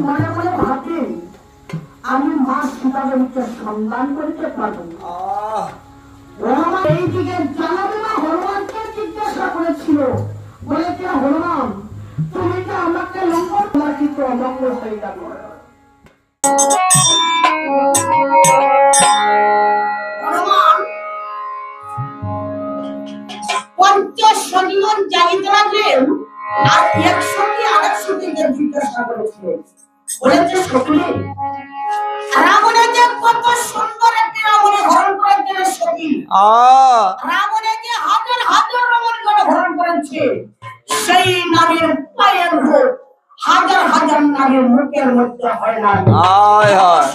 মনে মনে ভাবি আমি মা সীতাদেবীকে সন্ধান করতে পারবো। হনুমান এই দিকে জানাবে না, হনুমানকে জিজ্ঞাসা করেছিল, বলেছে হনুমান তুমি যে আমাকে লঙ্ঘন তোমার কিন্তু অমঙ্গল হয়ে যাবে। হনুমান 50 সৈন্য জাগিতে লাগলেন, আর 100টি আরেকশোটিকে জিজ্ঞাসা করেছিলেন, বলেছে সখী রাবণে যে কত সুন্দর একটি রাবণে হরণ করেছে সখী, রাবণে যে হাজার হাজার রাবণকে হরণ করেছে, সেই নারীর পায়ের রূপ হাজার হাজার নারীর মুখের মধ্যে হয় না।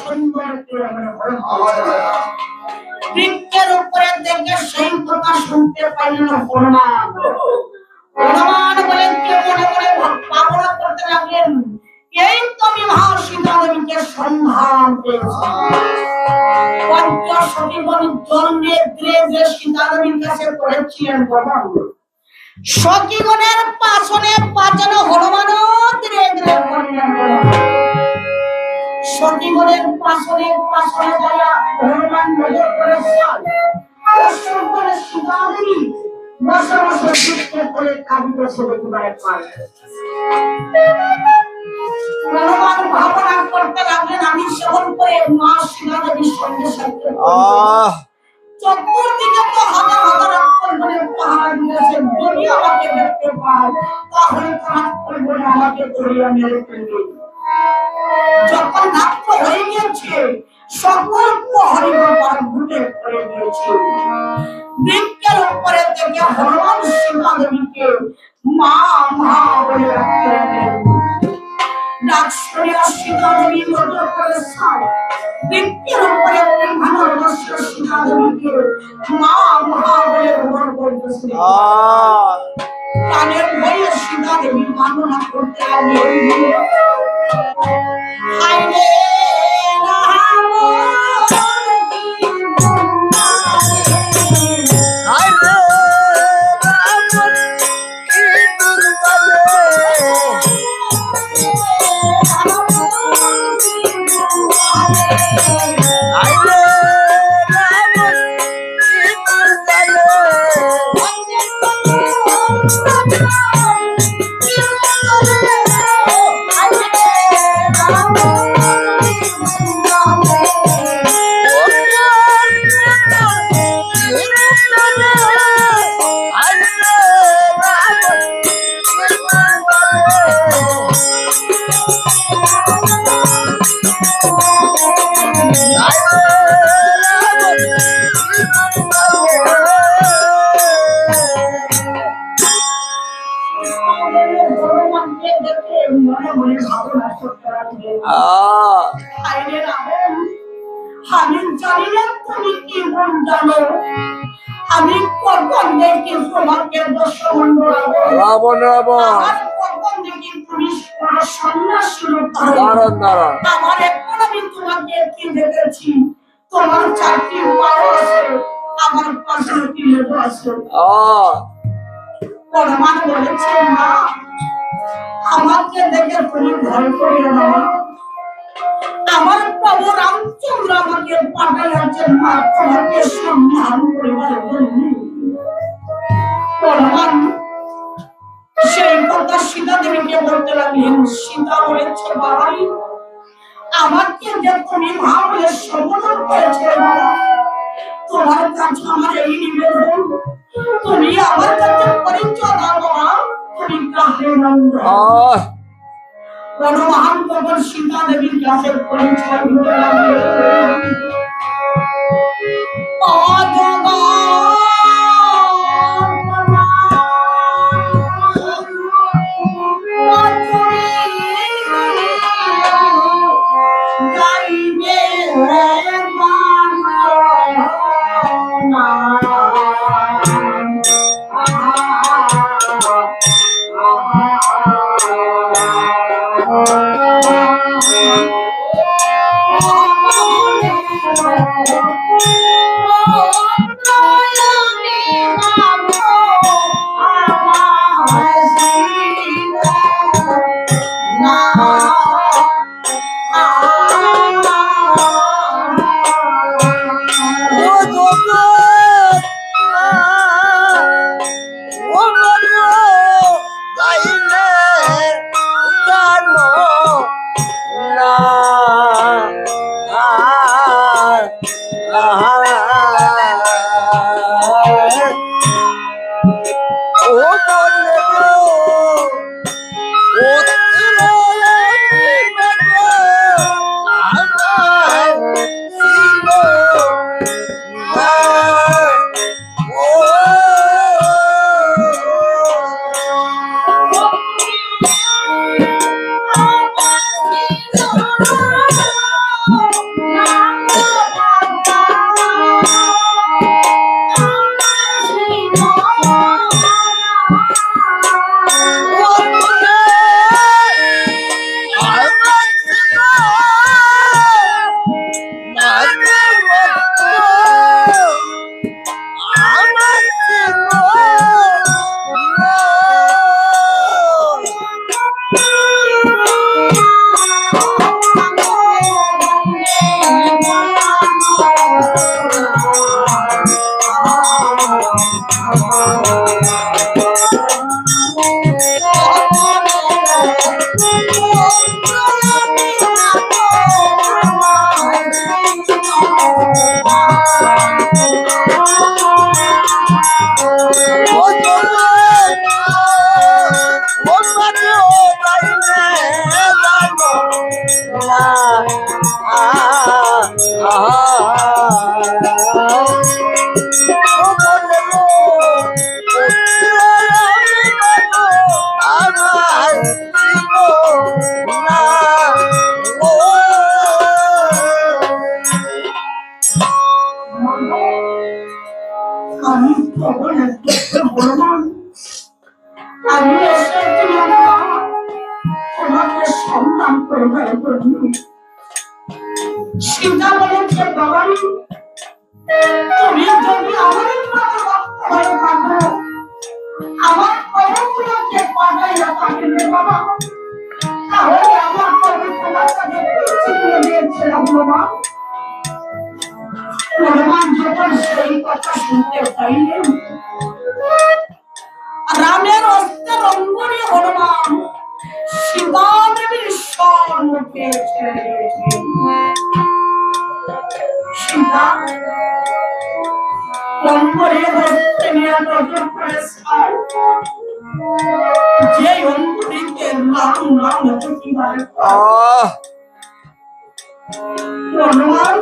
সুন্দর একটি রাবণে হরণ করেছে, বৃক্ষের উপরে দেখে সেই কথা শুনতে পাইলেন হনুমান। হনুমান বলেন কে মনে মনে ভাবনা করতে লাগলেন, এই তো আমি মা সীতাদেবীকে সন্ধান পেয়েছি। পঞ্চশতীগণ জন্মের যে সীতাদেবীর কাছে পড়েছিলেন ভগবান, সখীগণের পাশনে বাঁচানো হনুমানও ধীরে ধীরে করলেন। সখীগণের পাশনে যাওয়া হনুমান নজর করেছেন, অসংখ্য সীতাদেবী বসে বসে দুঃখে করে কাঁদিতেছে দেখিবার পায়। হনুমান ভাবনা করতে লাগলেন, আমি সেবন করে মা সীতাদেবীর সঙ্গে সাথে চতুর্দিকে তো হাজার হাজার অক্ষরগণের পাহাড় দিয়েছে, যদি আমাকে দেখতে পায় তাহলে তার অক্ষরগণে আমাকে ধরিয়া মেরে ফেলবে। যখন রাত্র হয়ে গিয়েছে, সকল প্রহরীগণ ঘুরে পড়ে গিয়েছে, বৃক্ষের উপরে থেকে হনুমান সীতাদেবীকে মা মা বলে ডাকলেন। ডাক শুনে সীতাদেবী নজর করেছেন, বৃক্ষের উপরে ভালোবাসা সীতাদেবীকে মা মা বলে ভ্রমণ করতেছে। প্রাণের ভয়ে সীতাদেবী কামনা করতে লাগলেন, হায় রে আমি জানি না তুমি কি গুণ জানো, আমি কখন দেখি তোমাকে দশমন্ড রাবণ কখন দেখি তুমি সন্ন্যাসী রূপ ধারণ, আমার এখন আমি তোমাকে কি দেখেছি, তোমার 4টি পাও আছে, আমার 5টি লেজ আছে। হনুমান বলেছে, মা আমাকে দেখে তুমি ভয় করিও না, আমার প্রভু রামচন্দ্র আমাকে পাঠাইয়াছেন মা তোমাকে সম্মান করিবার জন্য। হনুমান সেই কথা সীতাদেবীকে বলতে লাগলেন। সীতা বলেছে, ভাই আমাকে যে তুমি মা বলে সম্বোধন করেছে, তোমার কাছে আমার এই নিবেদন, তুমি আমার কাছে পরিচয় দাও মা, তুমি কাকে নন্দ। হনুমান তখন সীতা দেবীর কাছে পরিচয় দিতে লাগলেন। না আমার আমি তখন বললাম আমি এসেছি তোমাকে সম্মান করবার জন্য। সীতা বলেছে বাবা তুমি যদি আমার ঘরে থাকো আমার কর্মগুলোকে পাঠাইয়া পাঠিয়ে বাবা তাহলে আমার কর্ম তোমার কাছে চিনিয়ে দিয়েছিলাম বাবা। হনুমান যখন সেই কথা শুনতে পাইলেন রামের অস্ত্রের অঙ্গনে হনুমান সীতা দেবীর সম্মুখে ছেড়ে দিয়েছেন। সীতা অঙ্গনে হস্তে নিয়ে নজর করে ছাড় যে অঙ্গটিতে নাম নাম হচ্ছে কিভাবে হনুমান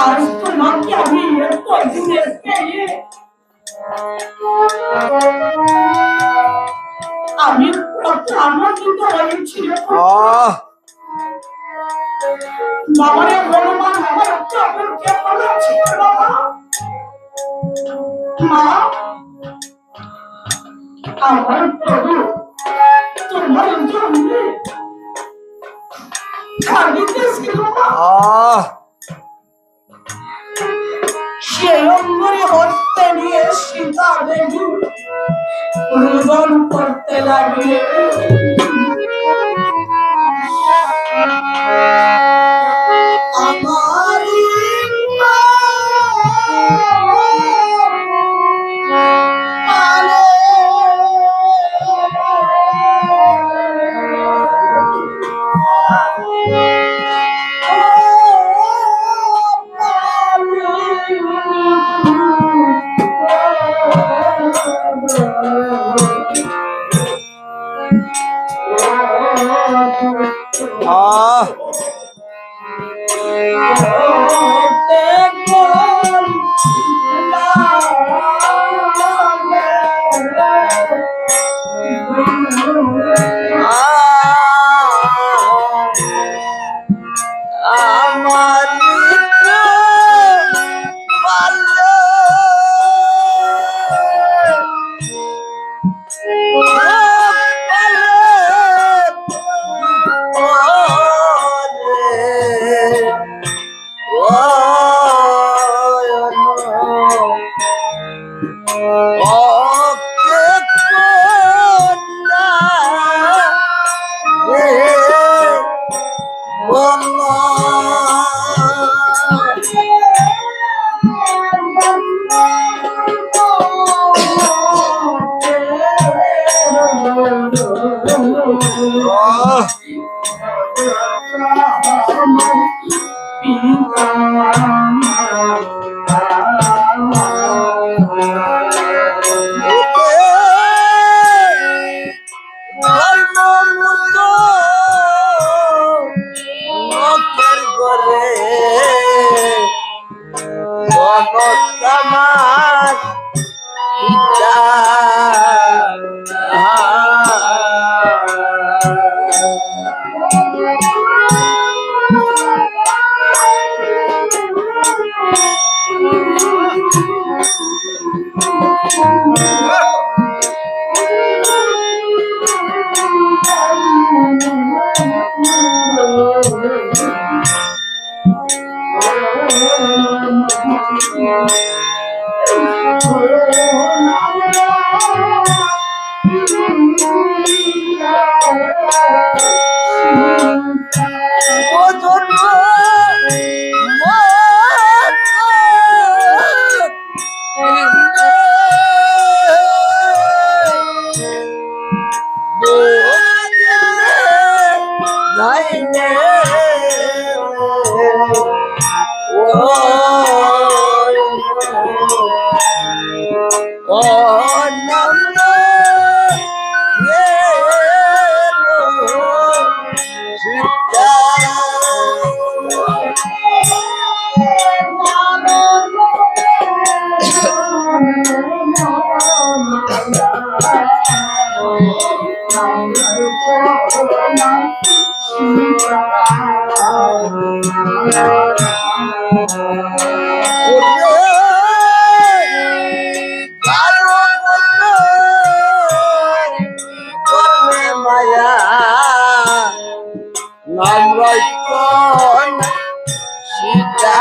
আজ তোমাকে আমি এত দূরে পেয়ে আমি কত আনন্দিত হয়েছিল বাবারে হনুমান আমার চোখে বলেছিল বাবা মা আমার প্রভু তোমার জন্য কাঁদিতেছিল না সেই অঙ্গনে হস্তে নিয়ে সীতা দেবী রোদন করতে লাগলে আমার মায়া নাম রক্ষণ সীতা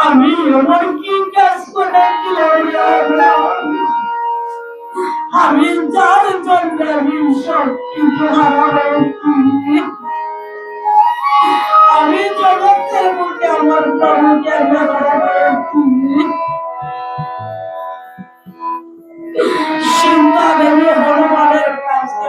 আমি আমার কি কাজ করে আমি যার জন্য আমি সব কিছু হারাচ্ছি আমি জগতের মধ্যে আমার প্রভুকে হারাচ্ছি চিন্তা দেবী হনুমানের কাছে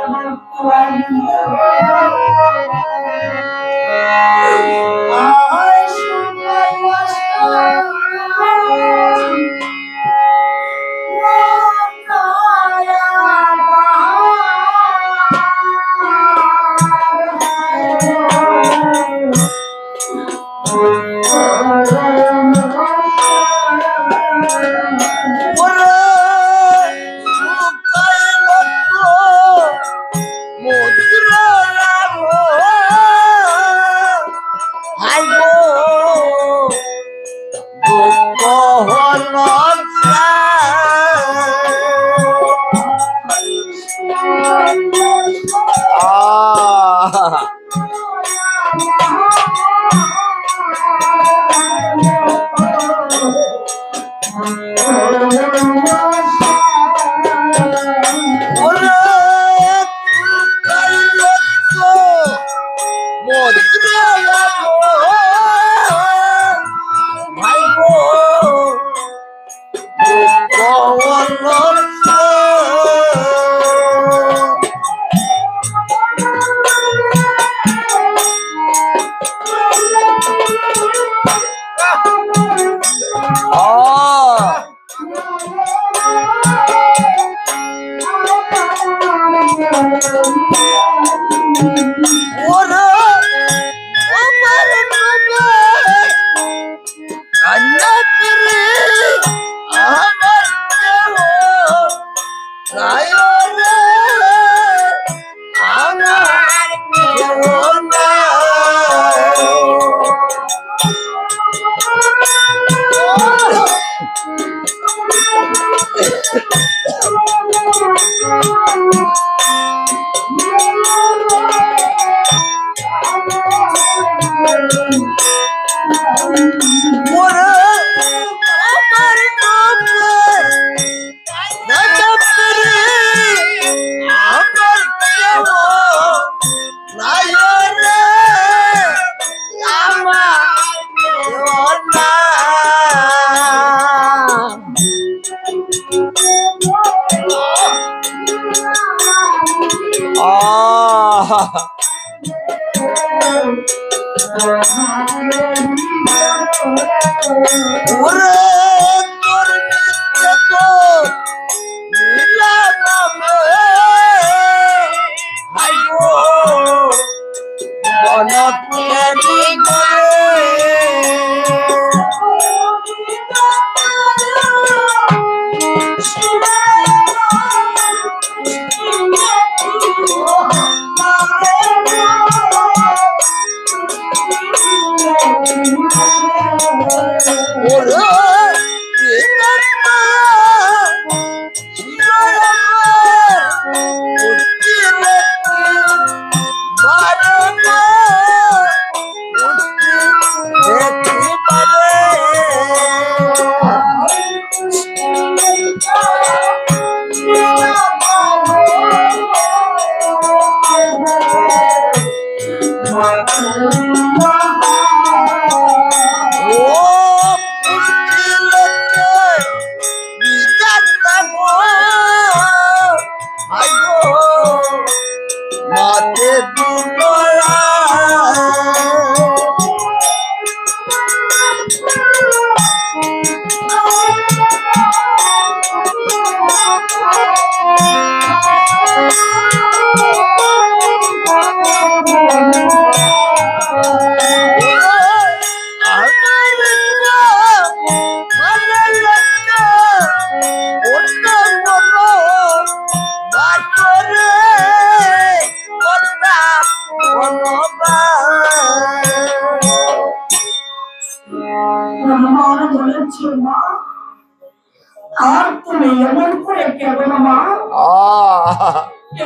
আর তুমি এমন করে কেন মা?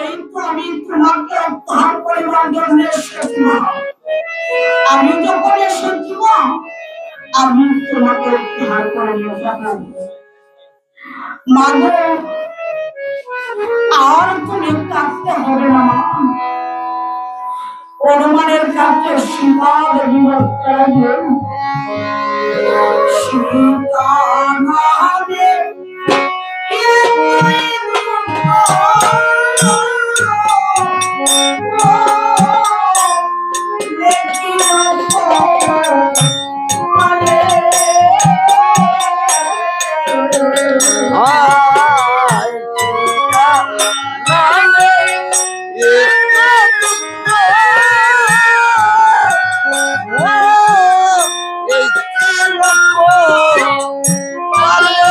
এই তো আমি তোমাকে অপহার করিবার জন্য এসেছি মা। আমি যখন এসেছি মা, আমি তোমাকে অপহার করে নিয়ে যাবো মা গো। আর তুমি কাঁদতে হবে না মা। হনুমানের কাছে সীতা দেবী বললেন, সীতা নামে Oh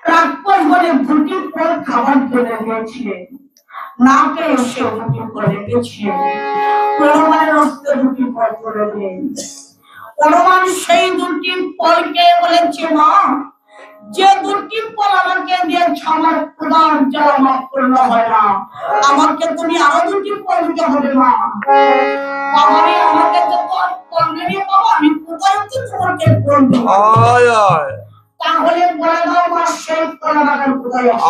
রাক্ষস বলে দুটি ফল খাবার তুলে দিয়েছিলেন, না পেয়ে এসে দুটি ফল রেখেছিলেন। হনুমানের হস্তে দুটি ফল তুলে দিলেন। হনুমান সেই দুটি ফলকে বলেছে, মা, যে দুটি ফল আমাকে দিয়েছ আমার প্রধান যারা মাফ করলে হয় না, আমাকে তুমি আরো দুটি ফল দিতে হবে। মা, বাবারে আমাকে তো তোর ফল দিয়ে বাবা, আমি কোথায় তোমাকে ফল দেব? তাহলে বলে দাও মা, সেই ফল বাগান কোথায় আছে?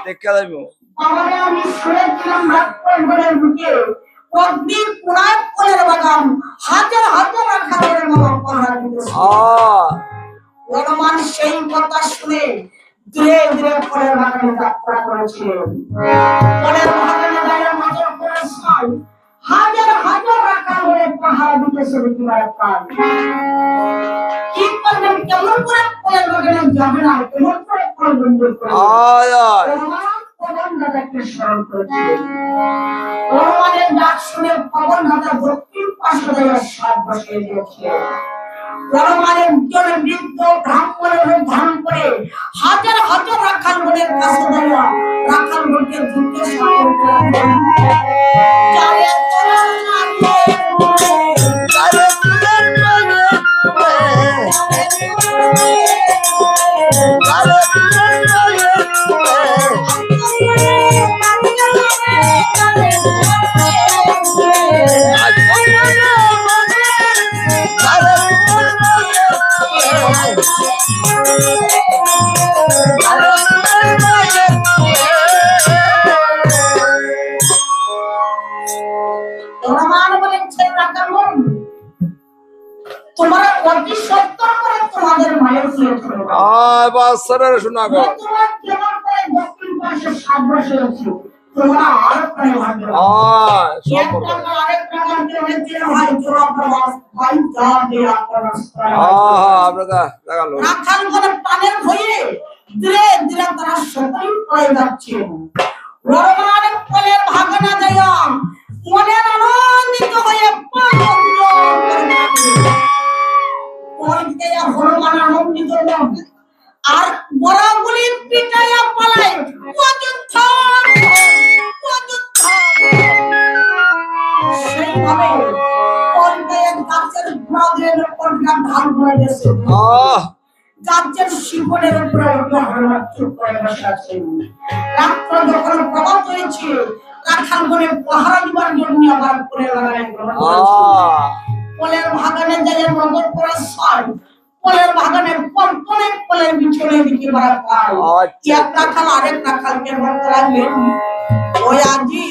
দেখে যাবো বাবারে, আমি শুনেছিলাম রাক্ষস বনের মুখে প্রদীপ পুরায় ফলের বাগান, হাজার হাজার রাখালের বাবা পাহারা দিতেছে। হনুমান সেই কথা শুনে ধীরে ধীরে ফলের বাগানে যাত্রা করেছিলেন। ফলের বাগানে দাঁড়িয়ে নজর করেছেন হাজার হাজার রাখালের পাহারা দিতেছে। কি করবেন, কেমন করে ফলের বাগানে যাবেন, আর কেমন করে ফল বন্ধু পবন দাদাকে স্মরণ করেছিলেন। হনুমানের ডাক শুনে পবন দাদা দক্ষিণ পাশে দাঁড়িয়ে সাপ বসিয়ে দিয়েছিলেন। হনুমানের জন্য বৃদ্ধ ব্রাহ্মণের রূপ ধারণ করে হাজার হাজার রাখাল বনের কাছে দাঁড়িয়ে রাখাল বনকে যুদ্ধে সামিল করলেন। শোনা গো পানের ভয়ে ধীরে ধীরে তারা সকলেই পড়ে যাচ্ছে। হনুমানের ফলের ভাগনা যায় মনের আনন্দিত হয়ে হনুমান আনন্দিত আর বড়গুলি পিটাইয়া পালায়। সেইভাবে গাছের ঢাল হয়ে গেছে, গাছের শিকড়ের উপরে হনুমান চুপ করে বসে আছেন। রাত্র যখন প্রভাত হয়েছে, রাখাল বনে পাহারা দিবার জন্য আবার ফলের বাগানে যাইয়া নজর করার সময় ফলের বাগানের অনেক ফলের বিছনে দিকে বাড়া পায়। এক রাখাল আরেক রাখালকে বলতে লাগলেন, ওই আজি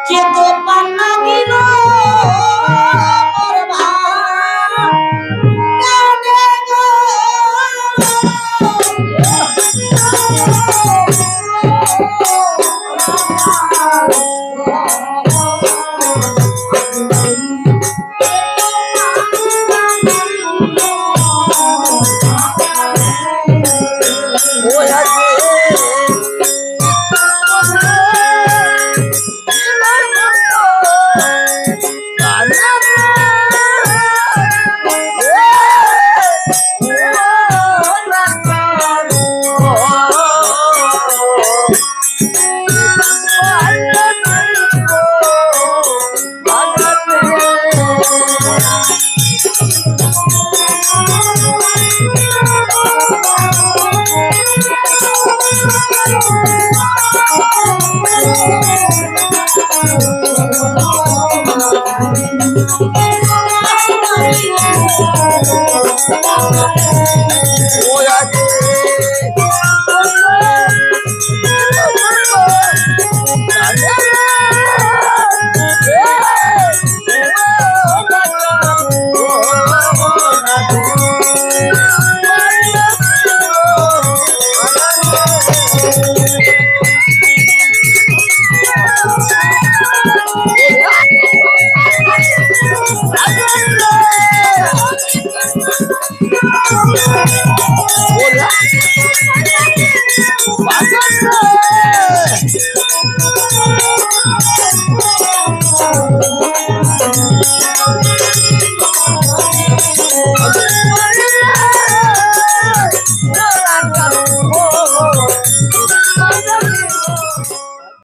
কে তো পান্না দিল Oh